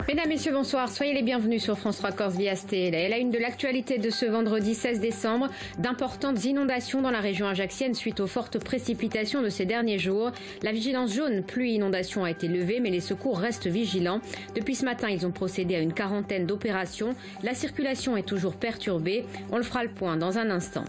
Mesdames, Messieurs, bonsoir. Soyez les bienvenus sur France 3 Corse via STL. Et la une de l'actualité de ce vendredi 16 décembre, d'importantes inondations dans la région ajaxienne suite aux fortes précipitations de ces derniers jours. La vigilance jaune pluie-inondation a été levée, mais les secours restent vigilants. Depuis ce matin, ils ont procédé à une quarantaine d'opérations. La circulation est toujours perturbée. On le fera le point dans un instant.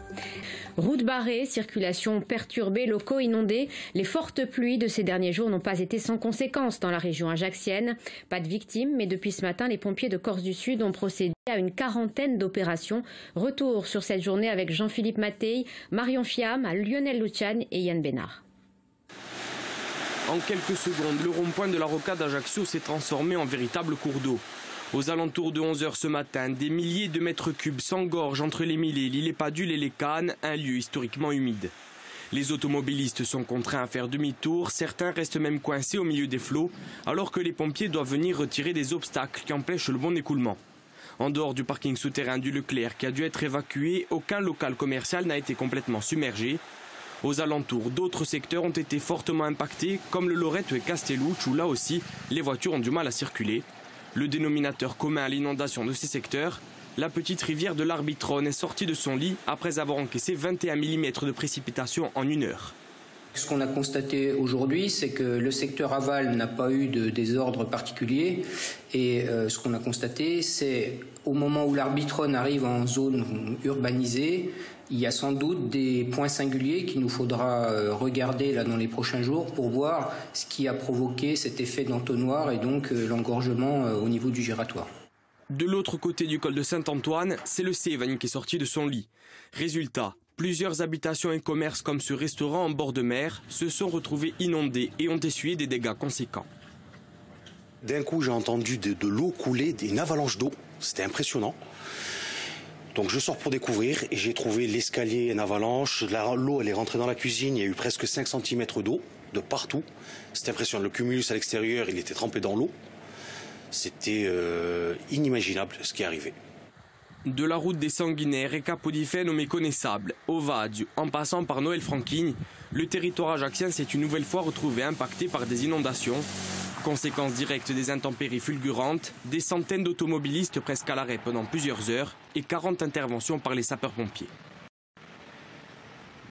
Routes barrées, circulation perturbée, locaux inondés. Les fortes pluies de ces derniers jours n'ont pas été sans conséquences dans la région ajaxienne. Pas de victimes, mais depuis ce matin, les pompiers de Corse du Sud ont procédé à une quarantaine d'opérations. Retour sur cette journée avec Jean-Philippe Mattei, Marion Fiam, Lionel Lucian et Yann Bénard. En quelques secondes, le rond-point de la rocade d'Ajaccio s'est transformé en véritable cours d'eau. Aux alentours de 11 h ce matin, des milliers de mètres cubes s'engorgent entre les Millets, l'île Padule et les Cannes, un lieu historiquement humide. Les automobilistes sont contraints à faire demi-tour, certains restent même coincés au milieu des flots, alors que les pompiers doivent venir retirer des obstacles qui empêchent le bon écoulement. En dehors du parking souterrain du Leclerc qui a dû être évacué, aucun local commercial n'a été complètement submergé. Aux alentours, d'autres secteurs ont été fortement impactés, comme le Loreto et Castellucci, où là aussi, les voitures ont du mal à circuler. Le dénominateur commun à l'inondation de ces secteurs, la petite rivière de l'Arbitron est sortie de son lit après avoir encaissé 21 mm de précipitations en 1 heure. Ce qu'on a constaté aujourd'hui, c'est que le secteur aval n'a pas eu de désordre particulier. Et ce qu'on a constaté, c'est au moment où l'Arbitron arrive en zone urbanisée, il y a sans doute des points singuliers qu'il nous faudra regarder là dans les prochains jours pour voir ce qui a provoqué cet effet d'entonnoir et donc l'engorgement au niveau du giratoire. De l'autre côté du col de Saint-Antoine, c'est le Cévennes qui est sorti de son lit. Résultat, plusieurs habitations et commerces comme ce restaurant en bord de mer se sont retrouvés inondés et ont essuyé des dégâts conséquents. D'un coup, j'ai entendu de l'eau couler, une avalanche d'eau. C'était impressionnant. Donc je sors pour découvrir et j'ai trouvé l'escalier en avalanche. L'eau, elle est rentrée dans la cuisine. Il y a eu presque 5 cm d'eau de partout. C'était impressionnant. Le cumulus à l'extérieur, il était trempé dans l'eau. C'était inimaginable ce qui est arrivé. De la route des Sanguinaires et Capodifène au méconnaissable, au Vadiu, en passant par Noël Franquigne, le territoire ajaccien s'est une nouvelle fois retrouvé impacté par des inondations. Conséquence directe des intempéries fulgurantes, des centaines d'automobilistes presque à l'arrêt pendant plusieurs heures et 40 interventions par les sapeurs-pompiers.